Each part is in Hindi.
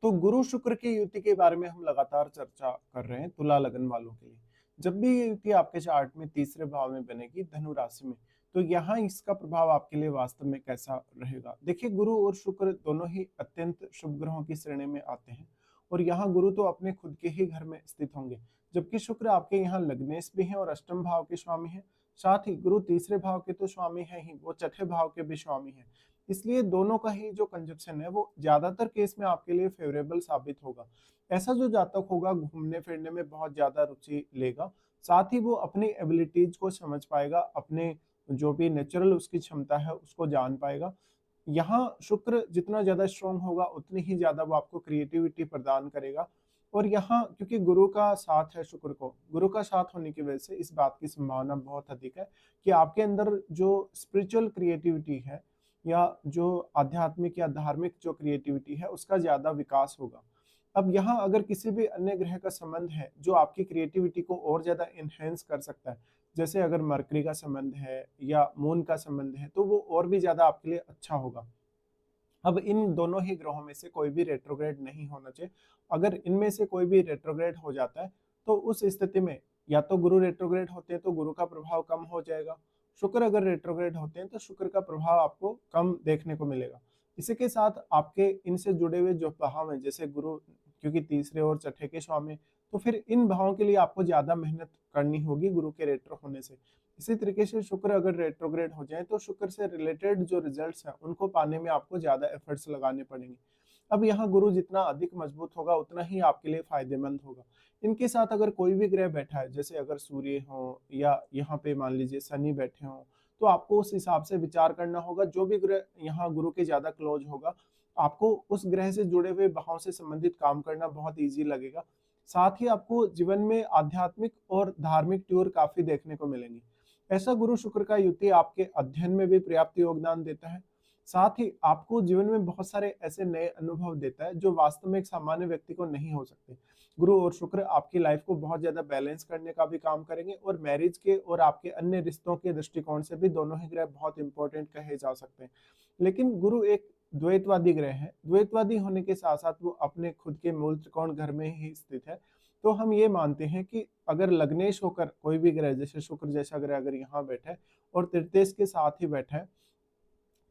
तो गुरु शुक्र की युति के बारे में हम लगातार चर्चा कर रहे हैं तुला लगन वालों के लिए। जब भी ये युति आपके चार्ट में तीसरे भाव में बनेगी धनु राशि में, तो यहाँ इसका प्रभाव आपके लिए वास्तव में कैसा रहेगा? देखिए, गुरु और शुक्र दोनों ही अत्यंत शुभ ग्रहों की श्रेणी में आते हैं और यहाँ गुरु तो अपने खुद के ही घर में स्थित होंगे, जबकि शुक्र आपके यहाँ लग्नेश भी है और अष्टम भाव के स्वामी है। साथ ही गुरु तीसरे भाव के तो स्वामी है ही, वो छठे भाव के भी स्वामी है। इसलिए दोनों का ही जो कंजक्शन है वो ज्यादातर केस में आपके लिए फेवरेबल साबित होगा। ऐसा जो जातक होगा घूमने फिरने में बहुत ज्यादा रुचि लेगा, साथ ही वो अपनी एबिलिटीज को समझ पाएगा, अपने जो भी नेचुरल उसकी क्षमता है उसको जान पाएगा। यहाँ शुक्र जितना ज्यादा स्ट्रांग होगा उतनी ही ज्यादा वो आपको क्रिएटिविटी प्रदान करेगा। और यहाँ क्योंकि गुरु का साथ है, शुक्र को गुरु का साथ होने की वजह से इस बात की संभावना बहुत अधिक है कि आपके अंदर जो स्पिरिचुअल क्रिएटिविटी है या जो आध्यात्मिक या धार्मिक जो क्रिएटिविटी है उसका ज्यादा विकास होगा। अब यहाँ अगर किसी भी अन्य ग्रह का संबंध है जो आपकी क्रिएटिविटी को और ज्यादा इनहेंस कर सकता है, जैसे अगर मरकरी का संबंध है या मून का संबंध है, तो वो और भी ज्यादा आपके लिए अच्छा होगा। अब इन दोनों ही ग्रहों में से कोई भी रेट्रोग्रेड नहीं होना चाहिए। अगर इनमें से कोई भी रेट्रोग्रेड हो जाता है तो उस स्थिति में या तो गुरु रेट्रोग्रेड होते हैं तो गुरु का प्रभाव कम हो जाएगा, शुक्र अगर रेट्रोग्रेड होते हैं तो शुक्र का प्रभाव आपको कम देखने को मिलेगा। इसी के साथ आपके इनसे जुड़े हुए जो भाव हैं, जैसे गुरु क्योंकि तीसरे और छठे के स्वामी हैं, तो फिर इन भावों के लिए आपको ज्यादा मेहनत करनी होगी गुरु के रेट्रो होने से। इसी तरीके से शुक्र अगर रेट्रोग्रेड हो जाए तो शुक्र से रिलेटेड जो रिजल्ट्स हैं उनको पाने में आपको ज्यादा एफर्ट्स लगाने पड़ेंगे। अब यहाँ गुरु जितना अधिक मजबूत होगा उतना ही आपके लिए फायदेमंद होगा। इनके साथ अगर कोई भी ग्रह बैठा है, जैसे अगर सूर्य हो या यहाँ पे मान लीजिए शनि बैठे हो, तो आपको उस हिसाब से विचार करना होगा। जो भी ग्रह यहाँ गुरु के ज्यादा क्लोज होगा, आपको उस ग्रह से जुड़े हुए भाव से संबंधित काम करना बहुत ईजी लगेगा। साथ ही आपको जीवन में आध्यात्मिक और धार्मिक टूर काफी देखने को मिलेंगे। ऐसा गुरु शुक्र का युति आपके अध्ययन में भी पर्याप्त योगदान देता है। साथ ही आपको जीवन में बहुत सारे ऐसे नए अनुभव देता है जो वास्तव में एक सामान्य व्यक्ति को नहीं हो सकते। गुरु और शुक्र आपकी लाइफ को बहुत ज्यादा बैलेंस करने का भी काम करेंगे और मैरिज के और आपके अन्य रिश्तों के दृष्टिकोण से भी दोनों ही ग्रह बहुत इंपॉर्टेंट कहे जा सकते हैं। लेकिन गुरु एक द्वैतवादी ग्रह है। द्वैतवादी होने के साथ साथ वो अपने खुद के मूल त्रिकोण घर में ही स्थित है। तो हम ये मानते हैं कि अगर लग्नेश होकर कोई भी ग्रह, जैसे शुक्र जैसा ग्रह अगर यहाँ बैठा है और तृतीय के साथ ही बैठा है,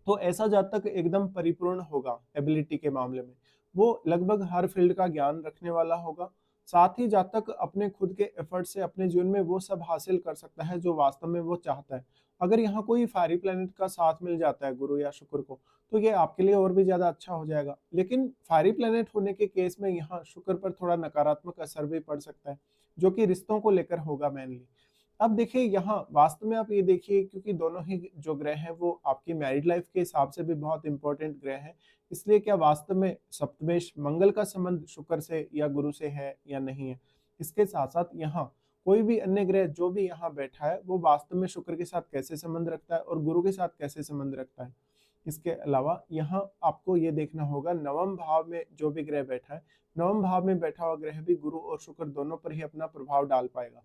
तो ऐसा जातक एकदम परिपूर्ण होगा एबिलिटी के मामले में। वो लगभग हर फील्ड का ज्ञान रखने वाला होगा। साथ ही जातक अपने खुद के एफर्ट से अपने जीवन में वो सब हासिल कर सकता है जो वास्तव में वो चाहता है। अगर यहाँ कोई फायरी प्लेनेट का साथ मिल जाता है गुरु या शुक्र को, तो ये आपके लिए और भी ज्यादा अच्छा हो जाएगा। लेकिन फायरी प्लेनेट होने के केस में यहाँ शुक्र पर थोड़ा नकारात्मक असर भी पड़ सकता है, जो कि रिश्तों को लेकर होगा मेनली। अब देखिए यहाँ वास्तव में आप ये देखिए, क्योंकि दोनों ही जो ग्रह हैं वो आपकी मैरिड लाइफ के हिसाब से भी बहुत इंपॉर्टेंट ग्रह हैं। इसलिए क्या वास्तव में सप्तमेश मंगल का संबंध शुक्र से या गुरु से है या नहीं है? इसके साथ साथ यहाँ कोई भी अन्य ग्रह जो भी यहाँ बैठा है वो वास्तव में शुक्र के साथ कैसे संबंध रखता है और गुरु के साथ कैसे संबंध रखता है। इसके अलावा यहाँ आपको ये देखना होगा नवम भाव में जो भी ग्रह बैठा है, नवम भाव में बैठा हुआ ग्रह भी गुरु और शुक्र दोनों पर ही अपना प्रभाव डाल पाएगा।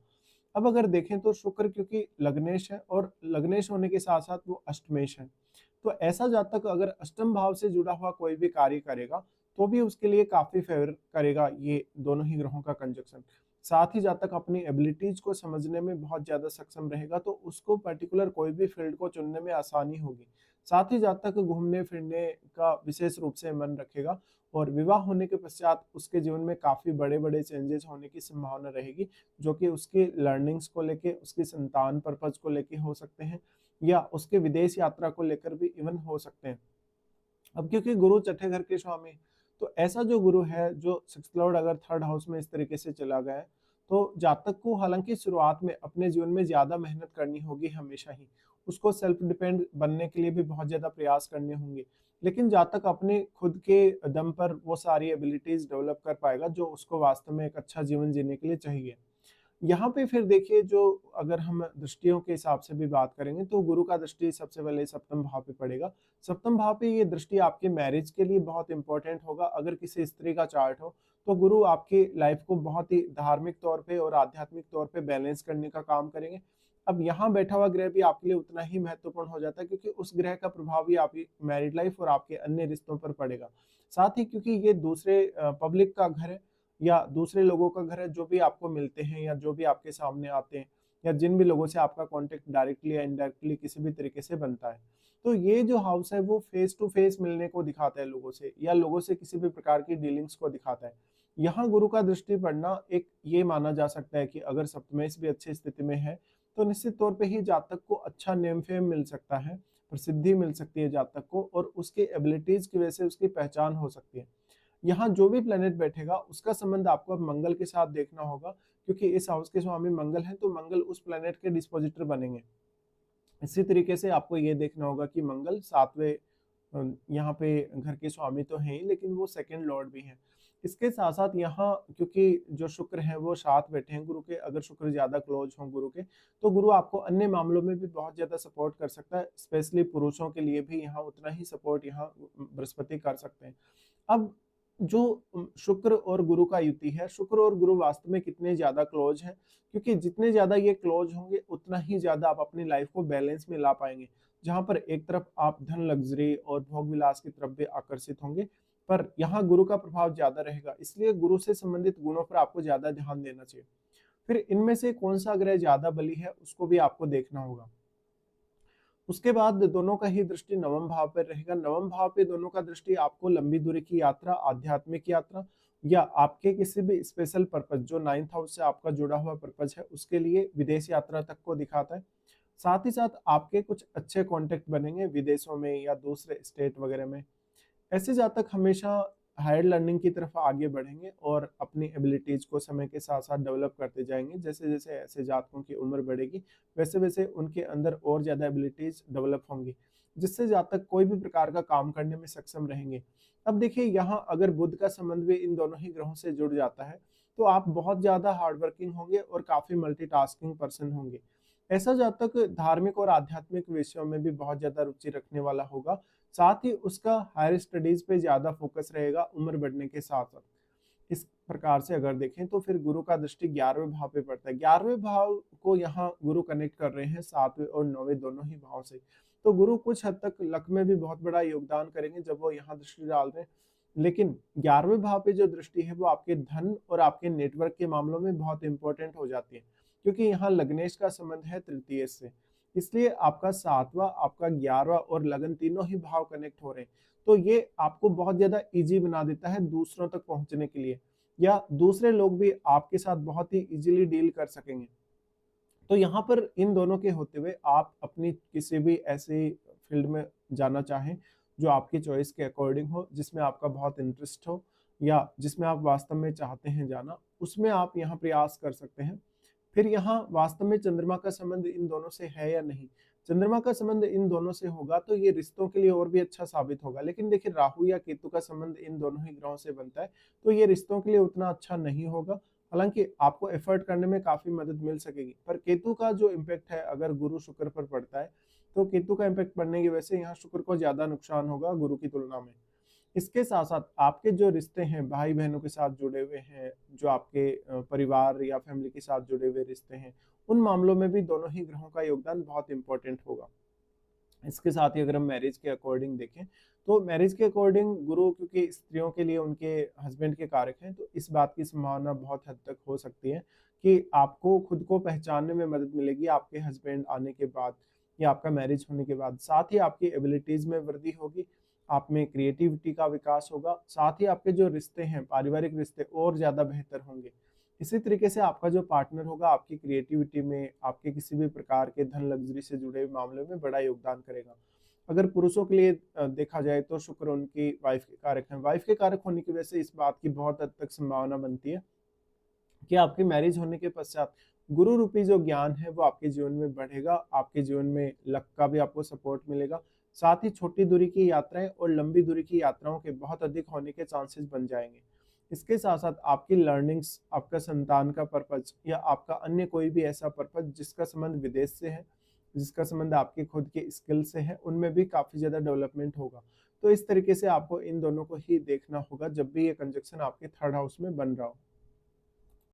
अब अगर देखें तो शुक्र क्योंकि लग्नेश है और लग्नेश होने के साथ साथ वो अष्टमेश है, तो ऐसा जातक अगर अष्टम भाव से जुड़ा हुआ कोई भी कार्य करेगा तो भी उसके लिए काफी फेवर करेगा ये दोनों ही ग्रहों का कंजक्शन। साथ ही जातक अपनी एबिलिटीज को समझने में बहुत ज्यादा सक्षम रहेगा, तो उसको पर्टिकुलर कोई भी फील्ड को चुनने में आसानी होगी। साथ ही जातक घूमने फिरने का विशेष रूप से मन रखेगा और विवाह होने के पश्चात उसके जीवन में काफी बड़े बड़े चेंजेस होने की संभावना रहेगी, जो कि उसकी लर्निंग्स को लेके, उसकी संतान पर्पज को लेके हो सकते हैं या उसके विदेश यात्रा को लेकर भी इवन हो सकते हैं। अब क्योंकि गुरु छठे घर के स्वामी, तो ऐसा जो गुरु है जो सिक्स्थ लॉर्ड अगर थर्ड हाउस में इस तरीके से चला गया है, तो जातक को हालांकि शुरुआत में अपने जीवन में ज्यादा मेहनत करनी होगी हमेशा ही, उसको सेल्फ डिपेंड बनने के लिए भी बहुत ज्यादा प्रयास करने होंगे। लेकिन जातक अपने खुद के दम पर वो सारी एबिलिटीज डेवलप कर पाएगा जो उसको वास्तव में एक अच्छा जीवन जीने के लिए चाहिए। यहाँ पे फिर देखिए, जो अगर हम दृष्टियों के हिसाब से भी बात करेंगे तो गुरु का दृष्टि सबसे पहले सप्तम भाव पे पड़ेगा। सप्तम भाव पे ये दृष्टि आपके मैरिज के लिए बहुत इंपॉर्टेंट होगा। अगर किसी स्त्री का चार्ट हो तो गुरु आपकी लाइफ को बहुत ही धार्मिक तौर पे और आध्यात्मिक तौर पे बैलेंस करने का काम करेंगे। अब यहाँ बैठा हुआ ग्रह भी आपके लिए उतना ही महत्वपूर्ण हो जाता है, क्योंकि उस ग्रह का प्रभाव भी आपकी मैरिड लाइफ और आपके अन्य रिश्तों पर पड़ेगा। साथ ही क्योंकि ये दूसरे पब्लिक का घर है या दूसरे लोगों का घर है, जो भी आपको मिलते हैं या जो भी आपके सामने आते हैं या जिन भी लोगों से आपका कॉन्टेक्ट डायरेक्टली या इनडायरेक्टली किसी भी तरीके से बनता है। तो ये जो हाउस है वो फेस टू फेस मिलने को दिखाता है लोगों से या लोगों से किसी भी प्रकार की डीलिंग्स को दिखाता है। यहाँ गुरु का दृष्टि पड़ना एक ये माना जा सकता है कि अगर सप्तमेश भी अच्छी स्थिति में है, तो निश्चित तौर पे ही जातक को अच्छा नेम फेम मिल सकता है, प्रसिद्धि मिल सकती है जातक को और उसके एबिलिटीज की वजह से उसकी पहचान हो सकती है। यहाँ जो भी प्लेनेट बैठेगा उसका संबंध आपको अब मंगल के साथ देखना होगा, क्योंकि इस हाउस के स्वामी मंगल हैं, तो मंगल उस प्लेनेट के डिस्पोजिटर बनेंगे। इसी तरीके से आपको ये देखना होगा कि मंगल 7वें यहाँ पे घर के स्वामी तो हैं ही, लेकिन वो सेकंड लॉर्ड भी हैं। इसके साथ-साथ यहाँ क्योंकि जो शुक्र हैं वो साथ बैठे हैं गुरु के, अगर शुक्र ज़्यादा क्लोज हों गुरु के, तो गुरु आपको अन्य मामलों में भी बहुत ज़्यादा सपोर्ट कर सकता है। स्पेशली पुरुषों के लिए भी यहाँ उतना ही सपोर्ट यहाँ बृहस्पति कर सकते हैं। अब जो शुक्र और गुरु का युति है, शुक्र और गुरु वास्तव में कितने ज़्यादा क्लोज हैं, क्योंकि जितने ज़्यादा ये क्लोज होंगे उतना ही ज़्यादा आप अपनी लाइफ को बैलेंस में ला पाएँगे। जहाँ पर एक तरफ आप धन, लग्ज़री और भोग विलास की तरफ भी आकर्षित होंगे, पर यहाँ गुरु का प्रभाव ज़्यादा रहेगा, इसलिए गुरु से संबंधित गुणों पर आपको ज़्यादा ध्यान देना चाहिए। फिर इनमें से कौन-सा ग्रह ज़्यादा बली है, उसको भी आपको देखना होगा। उसके बाद दोनों का ही दृष्टि नवम भाव पर रहेगा। नवम भाव पे दोनों का दृष्टि आपको लंबी दूरी की यात्रा, आध्यात्मिक यात्रा या आपके किसी भी स्पेशल पर्पस जो 9th हाउस से आपका जुड़ा हुआ पर्पस है, उसके लिए विदेश यात्रा तक को दिखाता है। साथ ही साथ आपके कुछ अच्छे कॉन्टैक्ट बनेंगे विदेशों में या दूसरे स्टेट वगैरह में। ऐसे जातक हमेशा हायर लर्निंग की तरफ आगे बढ़ेंगे और अपनी एबिलिटीज को समय के साथ साथ डेवलप करते जाएंगे। जैसे जैसे ऐसे जातकों की उम्र बढ़ेगी, वैसे वैसे उनके अंदर और ज़्यादा एबिलिटीज डेवलप होंगी, जिससे जातक कोई भी प्रकार का काम करने में सक्षम रहेंगे। अब देखिए, यहाँ अगर बुध का संबंध भी इन दोनों ही ग्रहों से जुड़ जाता है, तो आप बहुत ज़्यादा हार्डवर्किंग होंगे और काफ़ी मल्टीटास्किंग पर्सन होंगे। ऐसा जातक धार्मिक और आध्यात्मिक विषयों में भी बहुत ज़्यादा रुचि रखने वाला होगा। साथ ही उसका हायर स्टडीज पे ज़्यादा फोकस रहेगा उम्र बढ़ने के साथ-साथ। इस प्रकार से अगर देखें तो फिर गुरु का दृष्टि 11वें भाव पे पड़ता है। 11वें भाव को यहाँ गुरु कनेक्ट कर रहे हैं 7वें और 9वें दोनों ही भाव से। तो गुरु कुछ हद तक लक में भी बहुत बड़ा योगदान करेंगे जब वो यहाँ दृष्टि डाल रहे हैं। लेकिन 11वें भाव पे जो दृष्टि है वो आपके धन और आपके नेटवर्क के मामलों में बहुत इंपॉर्टेंट हो जाती है, क्योंकि यहाँ लग्नेश का संबंध है तृतीय से। इसलिए आपका 7वां, आपका 11वां और लगन तीनों ही भाव कनेक्ट हो रहे हैं। तो ये आपको बहुत ज़्यादा ईज़ी बना देता है दूसरों तक पहुँचने के लिए, या दूसरे लोग भी आपके साथ बहुत ही ईज़िली डील कर सकेंगे। तो यहाँ पर इन दोनों के होते हुए आप अपनी किसी भी ऐसी फील्ड में जाना चाहें, जो आपकी चॉइस के अकॉर्डिंग हो, जिसमें आपका बहुत इंटरेस्ट हो या जिसमें आप वास्तव में चाहते हैं जाना, उसमें आप यहाँ प्रयास कर सकते हैं। फिर यहाँ वास्तव में चंद्रमा का संबंध इन दोनों से है या नहीं? चंद्रमा का संबंध इन दोनों से होगा तो ये रिश्तों के लिए और भी अच्छा साबित होगा। लेकिन देखिए, राहु या केतु का संबंध इन दोनों ही ग्रहों से बनता है, तो ये रिश्तों के लिए उतना अच्छा नहीं होगा। हालाँकि आपको एफर्ट करने में काफ़ी मदद मिल सकेगी। पर केतु का जो इम्पैक्ट है अगर गुरु शुक्र पर पड़ता है, तो केतु का इम्पैक्ट पड़ने की वजह से यहाँ शुक्र को ज़्यादा नुकसान होगा गुरु की तुलना में। इसके साथ-साथ आपके जो रिश्ते हैं भाई-बहनों के साथ जुड़े हुए हैं, जो आपके परिवार या फैमिली के साथ जुड़े हुए रिश्ते हैं, उन मामलों में भी दोनों ही ग्रहों का योगदान बहुत इम्पोर्टेंट होगा। इसके साथ ही अगर हम मैरिज के अकॉर्डिंग देखें, तो मैरिज के अकॉर्डिंग गुरु क्योंकि स्त्रियों के लिए उनके हस्बैंड के कारक हैं, तो इस बात की संभावना बहुत हद तक हो सकती है कि आपको खुद को पहचानने में मदद मिलेगी आपके हस्बैंड आने के बाद या आपका मैरिज होने के बाद। साथ ही आपकी एबिलिटीज़ में वृद्धि होगी, आप में क्रिएटिविटी का विकास होगा, साथ ही आपके जो रिश्ते हैं, पारिवारिक रिश्ते और ज़्यादा बेहतर होंगे। इसी तरीके से आपका जो पार्टनर होगा आपकी क्रिएटिविटी में, आपके किसी भी प्रकार के धन लग्ज़री से जुड़े हुए मामले में बड़ा योगदान करेगा। अगर पुरुषों के लिए देखा जाए तो शुक्र उनकी वाइफ़ के कारक हैं। वाइफ़ के कारक होने की वजह से इस बात की बहुत हद तक संभावना बनती है कि आपकी मैरिज होने के पश्चात गुरु रूपी जो ज्ञान है वो आपके जीवन में बढ़ेगा, आपके जीवन में लक का भी आपको सपोर्ट मिलेगा। साथ ही छोटी दूरी की यात्राएँ और लंबी दूरी की यात्राओं के बहुत अधिक होने के चांसेस बन जाएँगे। इसके साथ-साथ आपकी लर्निंग्स, आपका संतान का पर्पज़ या आपका अन्य कोई भी ऐसा पर्पज़ जिसका संबंध विदेश से है, जिसका संबंध आपके खुद के स्किल से है, उनमें भी काफ़ी ज़्यादा डेवलपमेंट होगा। तो इस तरीके से आपको इन दोनों को ही देखना होगा जब भी ये कंजंक्शन आपके 3rd हाउस में बन रहा हो।